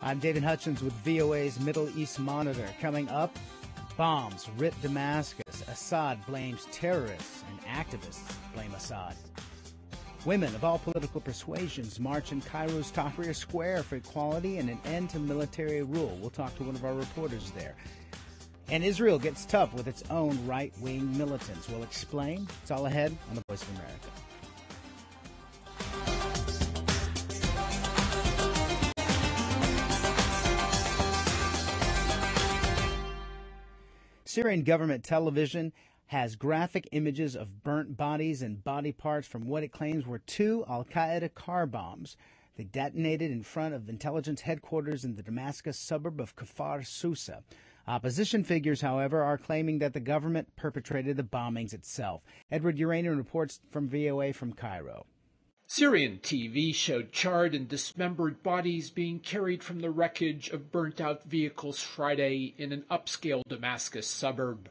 I'm David Hutchins with VOA's Middle East Monitor. Coming up, bombs rip Damascus. Assad blames terrorists and activists blame Assad. Women of all political persuasions march in Cairo's Tahrir Square for equality and an end to military rule. We'll talk to one of our reporters there. And Israel gets tough with its own right-wing militants. We'll explain. It's all ahead on The Voice of America. Syrian government television has graphic images of burnt bodies and body parts from what it claims were two al-Qaeda car bombs. They detonated in front of intelligence headquarters in the Damascus suburb of Kfar Sousa. Opposition figures, however, are claiming that the government perpetrated the bombings itself. Edward Uranian reports from VOA from Cairo. Syrian TV showed charred and dismembered bodies being carried from the wreckage of burnt-out vehicles Friday in an upscale Damascus suburb.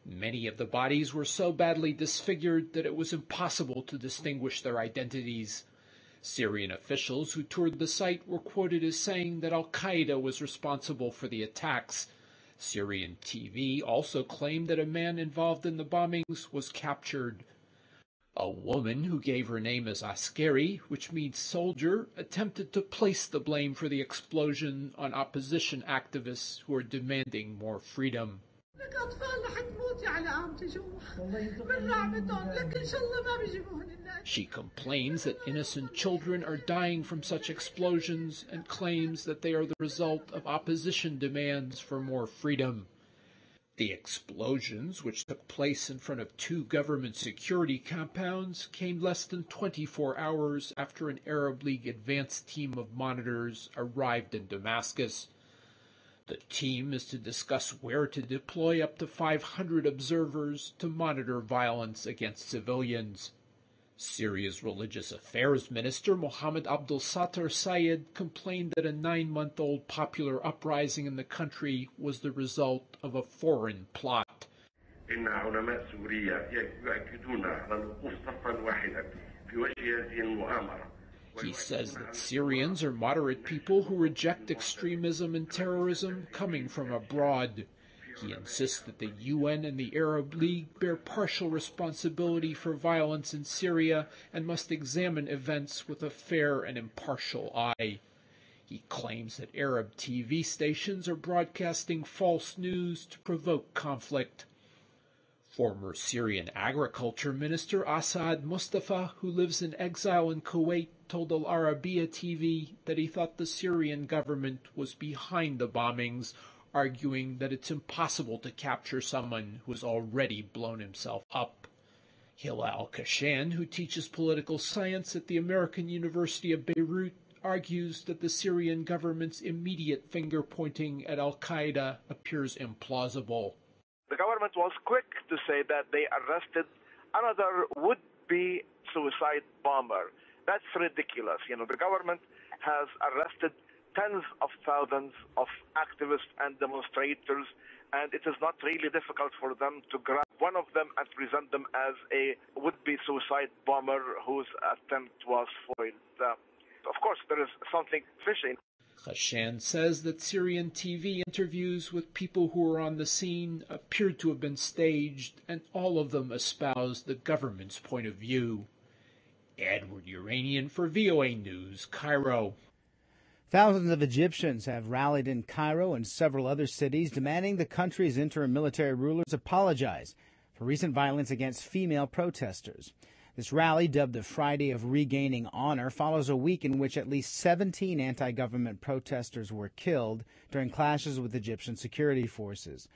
Many of the bodies were so badly disfigured that it was impossible to distinguish their identities. Syrian officials who toured the site were quoted as saying that al-Qaeda was responsible for the attacks. Syrian TV also claimed that a man involved in the bombings was captured. A woman who gave her name as Askeri, which means soldier, attempted to place the blame for the explosion on opposition activists who are demanding more freedom. She complains that innocent children are dying from such explosions and claims that they are the result of opposition demands for more freedom. The explosions, which took place in front of two government security compounds, came less than 24 hours after an Arab League advanced team of monitors arrived in Damascus. The team is to discuss where to deploy up to 500 observers to monitor violence against civilians. Syria's Religious Affairs Minister Mohammed Abdul Sattar Sayed complained that a 9-month-old popular uprising in the country was the result of a foreign plot. He says that Syrians are moderate people who reject extremism and terrorism coming from abroad. He insists that the UN and the Arab League bear partial responsibility for violence in Syria and must examine events with a fair and impartial eye. He claims that Arab TV stations are broadcasting false news to provoke conflict. Former Syrian Agriculture Minister Assad Mustafa, who lives in exile in Kuwait, told Al Arabiya TV that he thought the Syrian government was behind the bombings, arguing that it's impossible to capture someone who has already blown himself up. Hilal Kashan, who teaches political science at the American University of Beirut, argues that the Syrian government's immediate finger-pointing at al-Qaeda appears implausible. The government was quick to say that they arrested another would-be suicide bomber. That's ridiculous. The government has arrested tens of thousands of activists and demonstrators, and it is not really difficult for them to grab one of them and present them as a would-be suicide bomber whose attempt was foiled. Of course, there is something fishy. Khashan says that Syrian TV interviews with people who were on the scene appeared to have been staged, and all of them espoused the government's point of view. Edward Uranian for VOA News, Cairo. Thousands of Egyptians have rallied in Cairo and several other cities demanding the country's interim military rulers apologize for recent violence against female protesters. This rally, dubbed the Friday of Regaining Honor, follows a week in which at least 17 anti-government protesters were killed during clashes with Egyptian security forces.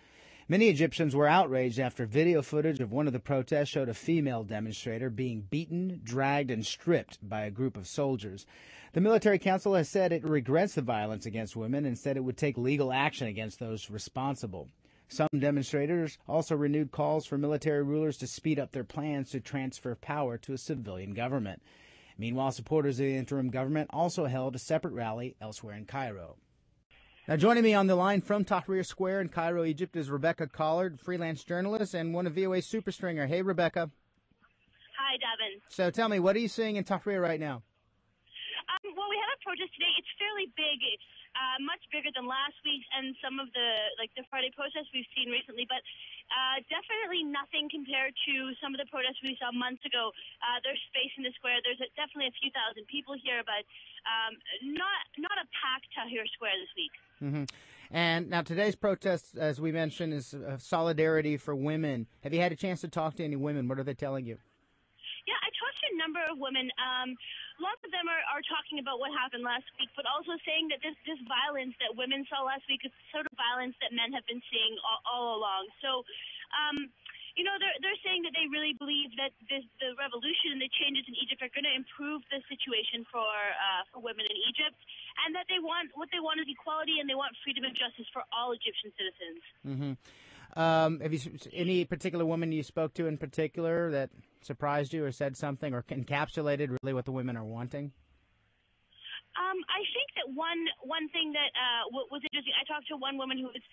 Many Egyptians were outraged after video footage of one of the protests showed a female demonstrator being beaten, dragged, and stripped by a group of soldiers. The military council has said it regrets the violence against women and said it would take legal action against those responsible. Some demonstrators also renewed calls for military rulers to speed up their plans to transfer power to a civilian government. Meanwhile, supporters of the interim government also held a separate rally elsewhere in Cairo. Now, joining me on the line from Tahrir Square in Cairo, Egypt, is Rebecca Collard, freelance journalist and one of VOA's Super Stringer. Hey, Rebecca. Hi, Devin. So tell me, what are you seeing in Tahrir right now? Well, we have a protest today. It's fairly big. It's much bigger than last week's and some of the Friday protests we've seen recently, but definitely nothing compared to some of the protests we saw months ago. There's space in the square. There's definitely a few thousand people here, but not a packed Tahrir Square this week. Mm-hmm. And now today's protest, as we mentioned, is solidarity for women. Have you had a chance to talk to any women? What are they telling you? Yeah, I talked to a number of women. Lots of them are talking about what happened last week, but also saying that this violence that women saw last week is sort of violence that men have been seeing all along. So, they're saying that they really believe that the revolution and the changes in Egypt are going to improve the situation for women in Egypt, and that what they want is equality, and they want freedom and justice for all Egyptian citizens. Mm-hmm. Have you any particular woman you spoke to in particular that surprised you or said something or encapsulated really what the women are wanting? I think that one thing that was interesting, I talked to one woman who was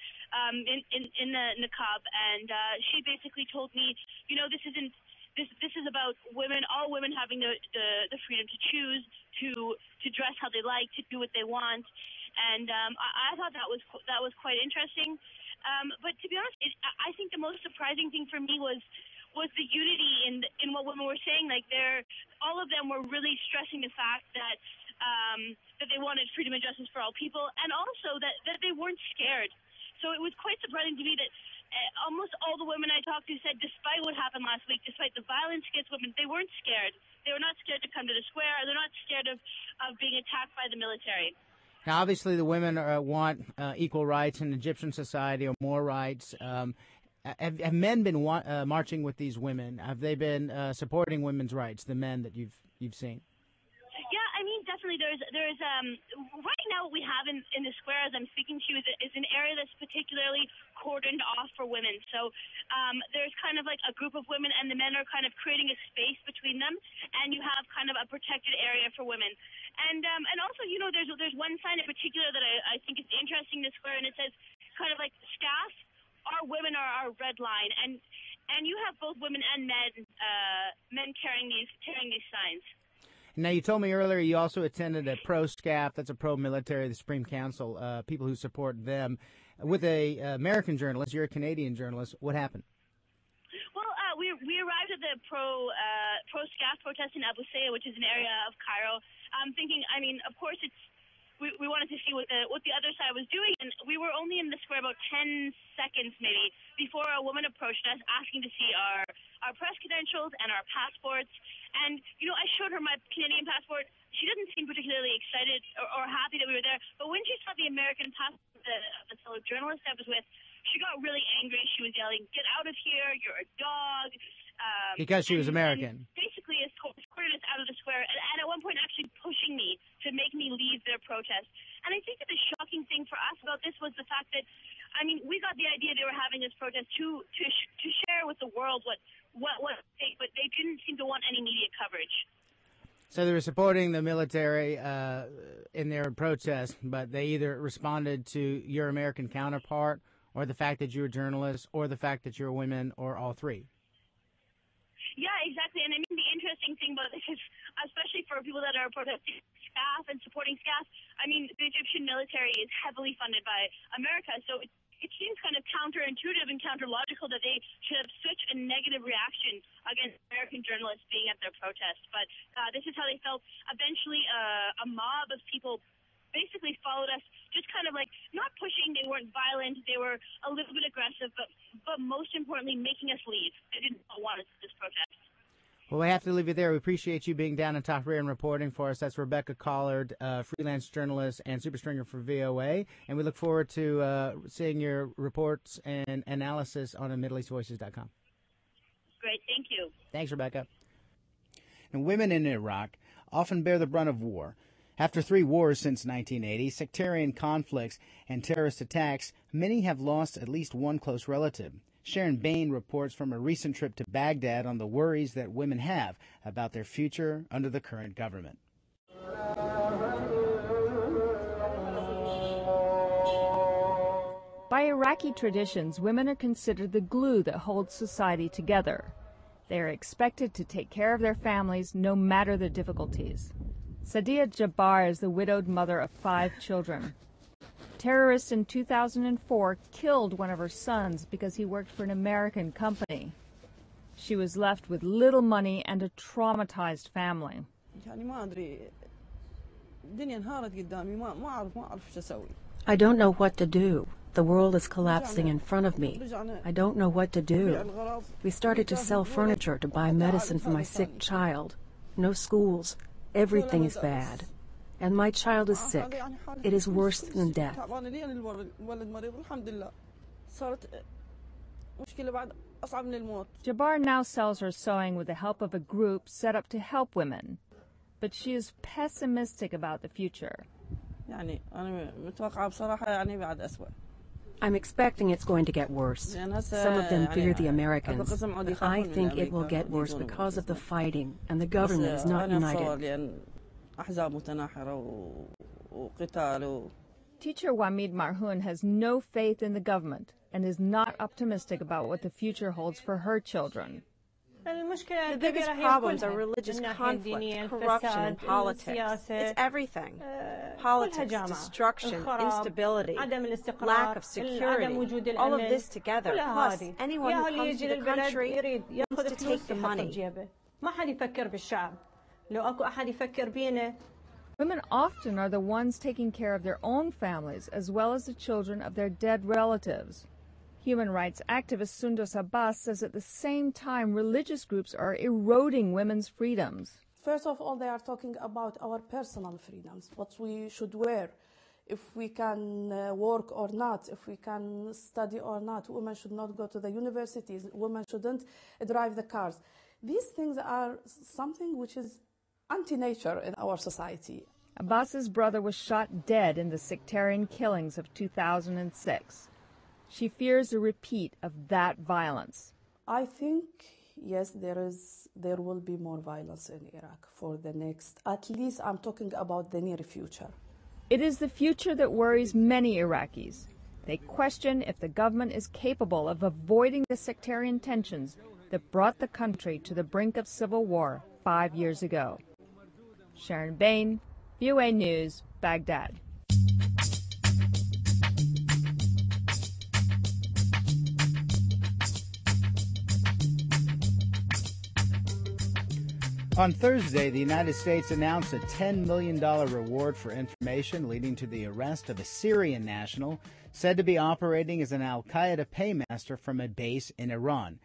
in the niqab, and she basically told me, this is about women, all women having the freedom to choose, to dress how they like, to do what they want, and I thought that was quite interesting. But to be honest, I think the most surprising thing for me was the unity in what women were saying. Like all of them were really stressing the fact that they wanted freedom and justice for all people, and also that they weren't scared. So it was quite surprising to me that almost all the women I talked to said, despite what happened last week, despite the violence against women, they weren't scared. They were not scared to come to the square. They're not scared of being attacked by the military. Now, obviously, the women want equal rights in Egyptian society, or more rights. Have men been marching with these women? Have they been supporting women's rights? The men that you've seen? Yeah, I mean, definitely. There's right now what we have in the square as I'm speaking to you is an area that's particularly cordoned off for women. So there's kind of like a group of women, and the men are kind of creating a space between them, and you have kind of a protected area for women. And also, there's one sign in particular that I think is interesting in the square, and it says kind of like staff, our women are our red line, and you have both women and men carrying these signs. Now, you told me earlier you also attended a pro-SCAF, that's a pro-military, the Supreme Council, people who support them, with a American journalist. You're a Canadian journalist. What happened? Well, we arrived at the pro-SCAF protest in Abu Saya, which is an area of Cairo. Thinking, I mean, of course, we wanted to see what the other side was doing, and we were only in the square about 10 seconds maybe before a woman approached us asking to see our press credentials and our passports. And I showed her my Canadian passport. She didn't seem particularly excited or happy that we were there, but when she saw the American passport of the fellow journalist I was with, she got really angry. She was yelling, "Get out of here, you're a dog." Because she was American. Basically escorted us out of the square, and at one point actually pushing me to make me leave their protest. And I think that the shocking thing for us about this was the fact that, I mean, we got the idea they were having this protest to share with the world what but they didn't seem to want any media coverage. So they were supporting the military in their protest, but they either responded to your American counterpart, or the fact that you're a journalist, or the fact that you're a woman, or all three. Yeah, exactly. And I mean, the interesting thing about this is, especially for people that are protesting SCAF and supporting SCAF, I mean, the Egyptian military is heavily funded by America, so it seems kind of counterintuitive and counterlogical that they should have such a negative reaction against American journalists being at their protest. But this is how they felt. Eventually, a mob of people basically followed us, just kind of like not pushing. They weren't violent. They were a little bit aggressive, but most importantly, making us leave. They didn't want us at this protest. Well, we have to leave it there. We appreciate you being down in Tahrir and reporting for us. That's Rebecca Collard, freelance journalist and super stringer for VOA. And we look forward to seeing your reports and analysis on MiddleEastVoices.com. Great. Thank you. Thanks, Rebecca. And women in Iraq often bear the brunt of war. After 3 wars since 1980, sectarian conflicts, and terrorist attacks, many have lost at least one close relative. Sharon Bain reports from a recent trip to Baghdad on the worries that women have about their future under the current government. By Iraqi traditions, women are considered the glue that holds society together. They are expected to take care of their families no matter the difficulties. Sadia Jabbar is the widowed mother of 5 children. Terrorists in 2004 killed one of her sons because he worked for an American company. She was left with little money and a traumatized family. I don't know what to do. The world is collapsing in front of me. I don't know what to do. We started to sell furniture to buy medicine for my sick child. No schools. Everything is bad. And my child is sick. It is worse than death. Jabbar now sells her sewing with the help of a group set up to help women. But she is pessimistic about the future. I'm expecting it's going to get worse. Some of them fear the Americans. I think it will get worse because of the fighting, and the government is not united. Teacher Wamid Marhoun has no faith in the government and is not optimistic about what the future holds for her children. The biggest problems are religious conflict, corruption, and politics. It's everything. Politics, destruction, instability, lack of security, all of this together. Plus, anyone who comes to the country wants to take the money. Women often are the ones taking care of their own families as well as the children of their dead relatives. Human rights activist Sundus Abbas says at the same time religious groups are eroding women's freedoms. First of all, they are talking about our personal freedoms, what we should wear, if we can work or not, if we can study or not. Women should not go to the universities. Women shouldn't drive the cars. These things are something which is anti-nature in our society. Abbas's brother was shot dead in the sectarian killings of 2006. She fears a repeat of that violence. I think, yes, there will be more violence in Iraq for the next, at least I'm talking about the near future. It is the future that worries many Iraqis. They question if the government is capable of avoiding the sectarian tensions that brought the country to the brink of civil war 5 years ago. Sharon Bain, VOA News, Baghdad. On Thursday, the United States announced a $10 million reward for information leading to the arrest of a Syrian national said to be operating as an al-Qaeda paymaster from a base in Iran.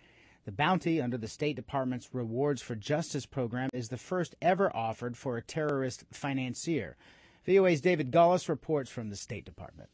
The bounty under the State Department's Rewards for Justice program is the first ever offered for a terrorist financier. VOA's David Gullis reports from the State Department.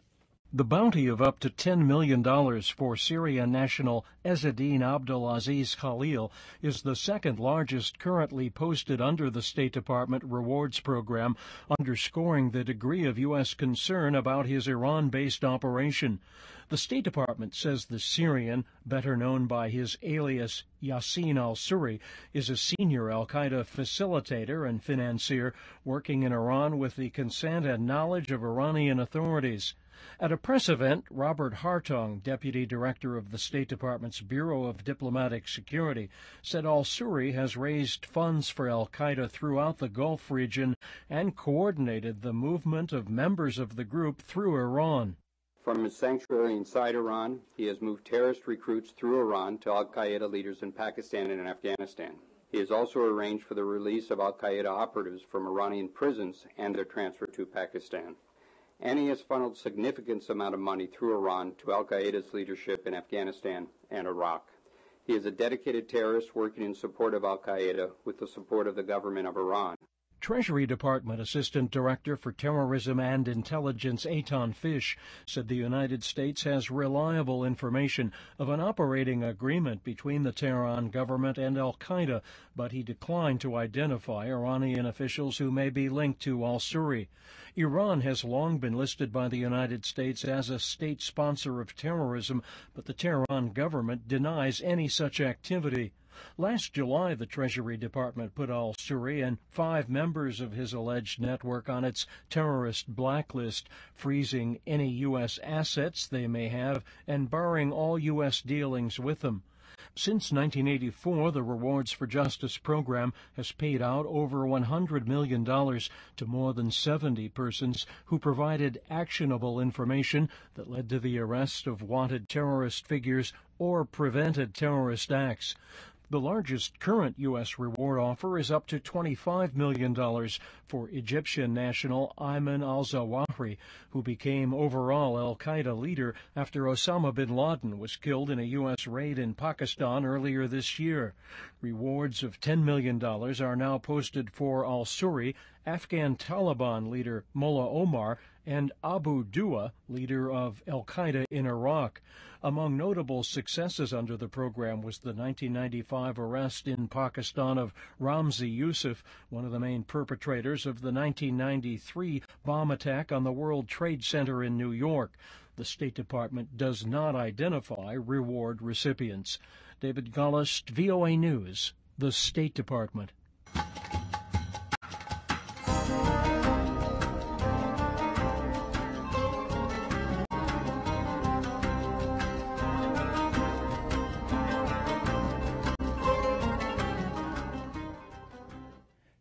The bounty of up to $10 million for Syrian national Ezzedine Abdulaziz Khalil is the second largest currently posted under the State Department rewards program, underscoring the degree of U.S. concern about his Iran-based operation. The State Department says the Syrian, better known by his alias Yassin al-Suri, is a senior al-Qaeda facilitator and financier working in Iran with the consent and knowledge of Iranian authorities. At a press event, Robert Hartung, Deputy Director of the State Department's Bureau of Diplomatic Security, said al-Suri has raised funds for al-Qaeda throughout the Gulf region and coordinated the movement of members of the group through Iran. From his sanctuary inside Iran, he has moved terrorist recruits through Iran to al-Qaeda leaders in Pakistan and Afghanistan. He has also arranged for the release of al-Qaeda operatives from Iranian prisons and their transfer to Pakistan. And he has funneled significant amount of money through Iran to al-Qaeda's leadership in Afghanistan and Iraq. He is a dedicated terrorist working in support of al-Qaeda with the support of the government of Iran. Treasury Department Assistant Director for Terrorism and Intelligence Eitan Fish said the United States has reliable information of an operating agreement between the Tehran government and al-Qaeda, but he declined to identify Iranian officials who may be linked to al-Suri. Iran has long been listed by the United States as a state sponsor of terrorism, but the Tehran government denies any such activity. Last July, the Treasury Department put al-Suri and 5 members of his alleged network on its terrorist blacklist, freezing any U.S. assets they may have and barring all U.S. dealings with them. Since 1984, the Rewards for Justice program has paid out over $100 million to more than 70 persons who provided actionable information that led to the arrest of wanted terrorist figures or prevented terrorist acts. The largest current U.S. reward offer is up to $25 million for Egyptian national Ayman al-Zawahiri, who became overall al-Qaeda leader after Osama bin Laden was killed in a U.S. raid in Pakistan earlier this year. Rewards of $10 million are now posted for al-Suri, Afghan Taliban leader Mullah Omar, and Abu Dua, leader of al-Qaeda in Iraq. Among notable successes under the program was the 1995 arrest in Pakistan of Ramzi Youssef, one of the main perpetrators of the 1993 bomb attack on the World Trade Center in New York. The State Department does not identify reward recipients. David Gollust, VOA News, the State Department.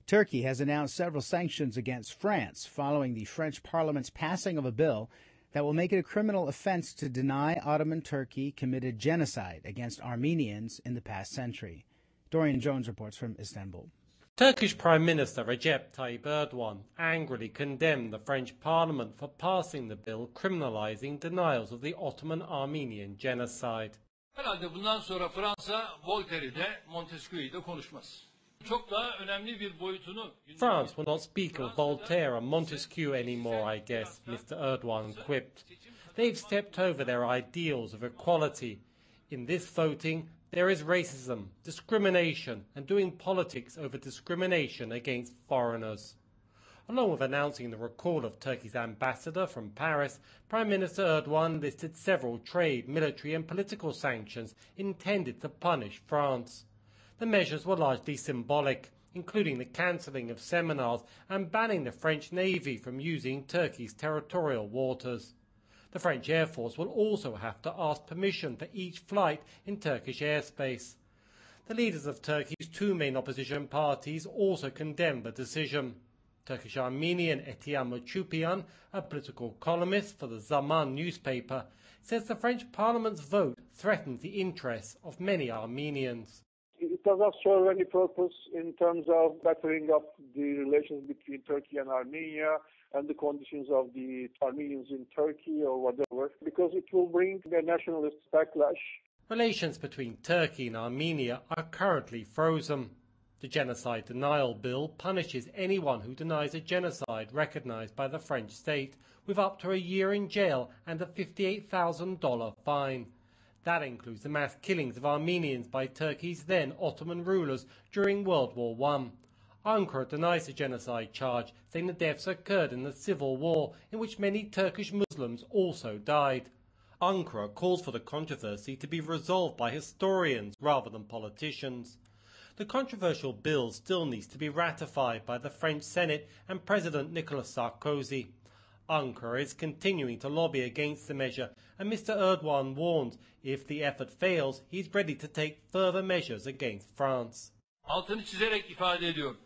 Turkey has announced several sanctions against France following the French Parliament's passing of a bill that will make it a criminal offense to deny Ottoman Turkey committed genocide against Armenians in the past century. Dorian Jones reports from Istanbul. Turkish Prime Minister Recep Tayyip Erdogan angrily condemned the French Parliament for passing the bill criminalizing denials of the Ottoman Armenian genocide. Herhalde bundan sonra Fransa Voltaire'i de Montesquieu'yu da konuşmaz. France will not speak of Voltaire and Montesquieu anymore, I guess, Mr. Erdogan quipped. They've stepped over their ideals of equality. In this voting, there is racism, discrimination, and doing politics over discrimination against foreigners. Along with announcing the recall of Turkey's ambassador from Paris, Prime Minister Erdogan listed several trade, military, and political sanctions intended to punish France. The measures were largely symbolic, including the cancelling of seminars and banning the French Navy from using Turkey's territorial waters. The French Air Force will also have to ask permission for each flight in Turkish airspace. The leaders of Turkey's two main opposition parties also condemned the decision. Turkish Armenian Etiam Machupian, a political columnist for the Zaman newspaper, says the French Parliament's vote threatens the interests of many Armenians. It does not serve any purpose in terms of bettering up the relations between Turkey and Armenia and the conditions of the Armenians in Turkey or whatever, because it will bring a nationalist backlash. Relations between Turkey and Armenia are currently frozen. The Genocide Denial Bill punishes anyone who denies a genocide recognized by the French state with up to a year in jail and a $58,000 fine. That includes the mass killings of Armenians by Turkey's then Ottoman rulers during World War I. Ankara denies the genocide charge, saying the deaths occurred in the civil war, in which many Turkish Muslims also died. Ankara calls for the controversy to be resolved by historians rather than politicians. The controversial bill still needs to be ratified by the French Senate and President Nicolas Sarkozy. Ankara is continuing to lobby against the measure, and Mr. Erdogan warns if the effort fails, he is ready to take further measures against France. Altını çizerek ifade ediyorum.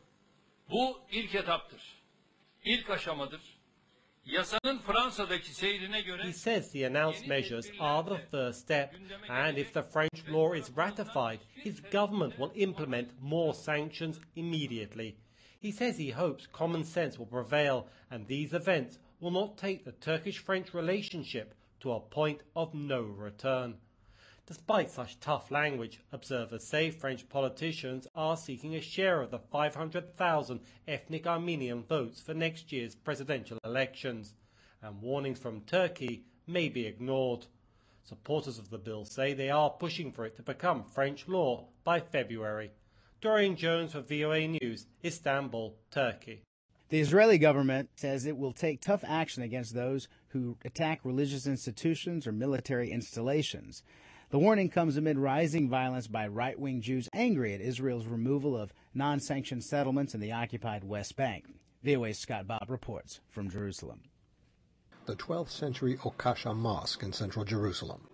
Bu ilk etaptır. İlk aşamadır. Yasanın Fransa'daki seyrine göre... He says the announced measures are the first step, and if the French law is ratified, his government will implement more sanctions immediately. He says he hopes common sense will prevail, and these events will not take the Turkish-French relationship to a point of no return. Despite such tough language, observers say French politicians are seeking a share of the 500,000 ethnic Armenian votes for next year's presidential elections, and warnings from Turkey may be ignored. Supporters of the bill say they are pushing for it to become French law by February. Dorian Jones for VOA News, Istanbul, Turkey. The Israeli government says it will take tough action against those who attack religious institutions or military installations. The warning comes amid rising violence by right-wing Jews angry at Israel's removal of non-sanctioned settlements in the occupied West Bank. VOA's Scott Bob reports from Jerusalem. The 12th century Okasha Mosque in central Jerusalem.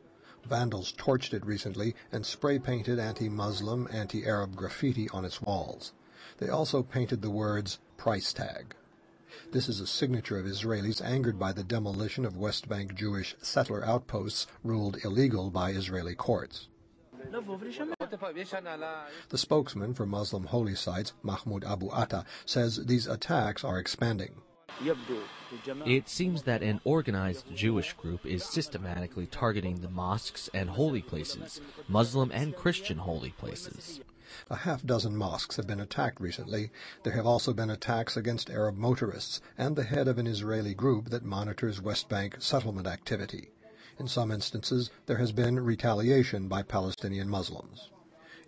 Vandals torched it recently and spray-painted anti-Muslim, anti-Arab graffiti on its walls. They also painted the words, "price tag." This is a signature of Israelis angered by the demolition of West Bank Jewish settler outposts ruled illegal by Israeli courts. The spokesman for Muslim holy sites, Mahmoud Abu Atta, says these attacks are expanding. It seems that an organized Jewish group is systematically targeting the mosques and holy places, Muslim and Christian holy places. A half-dozen mosques have been attacked recently. There have also been attacks against Arab motorists and the head of an Israeli group that monitors West Bank settlement activity. In some instances, there has been retaliation by Palestinian Muslims.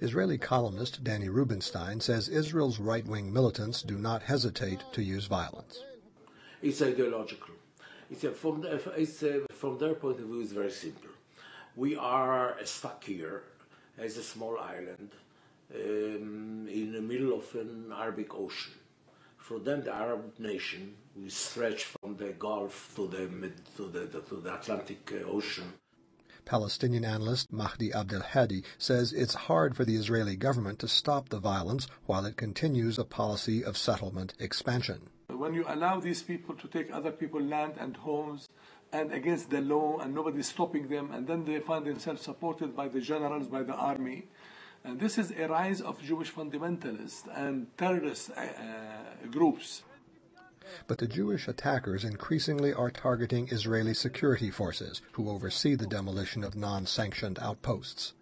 Israeli columnist Danny Rubenstein says Israel's right-wing militants do not hesitate to use violence. It's ideological. From their point of view, it's very simple. We are stuck here as a small island in the middle of an Arabic Ocean. For them, the Arab nation will stretch from the Gulf to the Atlantic Ocean. Palestinian analyst Mahdi Abdel Hadi says it's hard for the Israeli government to stop the violence while it continues a policy of settlement expansion. When you allow these people to take other people's land and homes and against the law and nobody's stopping them, and then they find themselves supported by the generals, by the army, and this is a rise of Jewish fundamentalists and terrorist groups. But the Jewish attackers increasingly are targeting Israeli security forces who oversee the demolition of non-sanctioned outposts.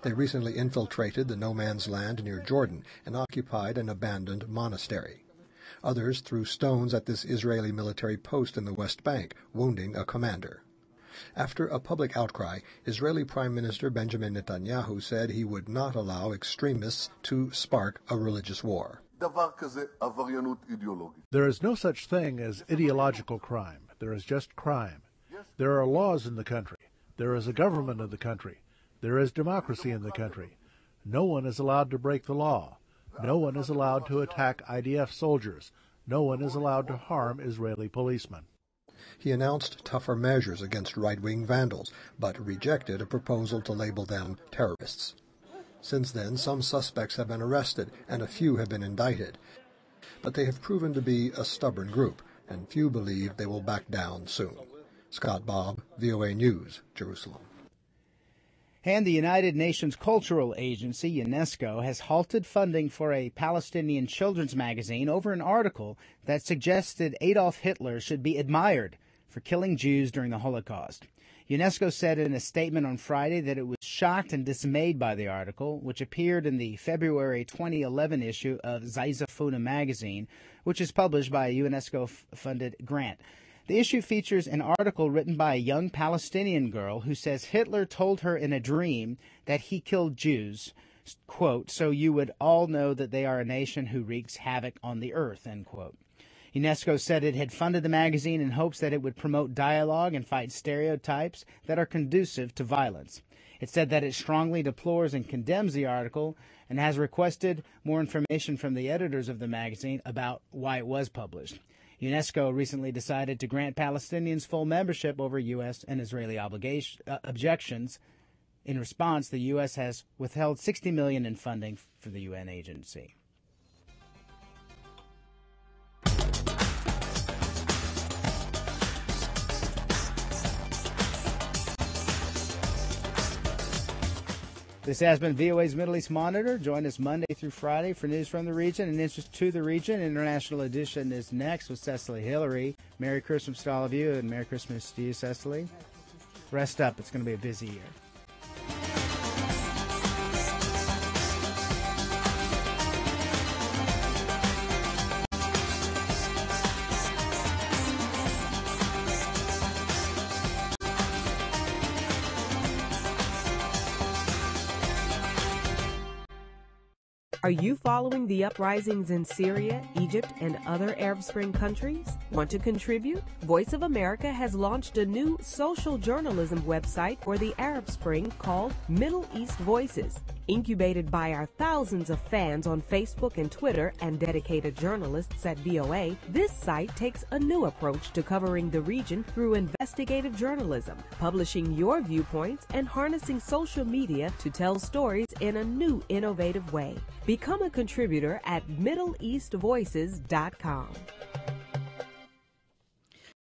They recently infiltrated the no-man's land near Jordan and occupied an abandoned monastery. Others threw stones at this Israeli military post in the West Bank, wounding a commander. After a public outcry, Israeli Prime Minister Benjamin Netanyahu said he would not allow extremists to spark a religious war. There is no such thing as ideological crime. There is just crime. There are laws in the country. There is a government in the country. There is democracy in the country. No one is allowed to break the law. No one is allowed to attack IDF soldiers. No one is allowed to harm Israeli policemen. He announced tougher measures against right-wing vandals, but rejected a proposal to label them terrorists. Since then, some suspects have been arrested and a few have been indicted. But they have proven to be a stubborn group, and few believe they will back down soon. Scott Bobb, VOA News, Jerusalem. And the United Nations Cultural Agency, UNESCO, has halted funding for a Palestinian children's magazine over an article that suggested Adolf Hitler should be admired for killing Jews during the Holocaust. UNESCO said in a statement on Friday that it was shocked and dismayed by the article, which appeared in the February 2011 issue of Zayzafuna magazine, which is published by a UNESCO-funded grant. The issue features an article written by a young Palestinian girl who says Hitler told her in a dream that he killed Jews, quote, so you would all know that they are a nation who wreaks havoc on the earth, end quote. UNESCO said it had funded the magazine in hopes that it would promote dialogue and fight stereotypes that are conducive to violence. It said that it strongly deplores and condemns the article and has requested more information from the editors of the magazine about why it was published. UNESCO recently decided to grant Palestinians full membership over U.S. and Israeli objections. In response, the U.S. has withheld $60 million in funding for the UN agency. This has been VOA's Middle East Monitor. Join us Monday through Friday for news from the region and interest to the region. International Edition is next with Cecily Hillary. Merry Christmas to all of you, and Merry Christmas to you, Cecily. Rest up. It's going to be a busy year. Are you following the uprisings in Syria, Egypt, and other Arab Spring countries? Want to contribute? Voice of America has launched a new social journalism website for the Arab Spring called Middle East Voices. Incubated by our thousands of fans on Facebook and Twitter and dedicated journalists at VOA, this site takes a new approach to covering the region through investigative journalism, publishing your viewpoints and harnessing social media to tell stories in a new, innovative way. Become a contributor at MiddleEastVoices.com.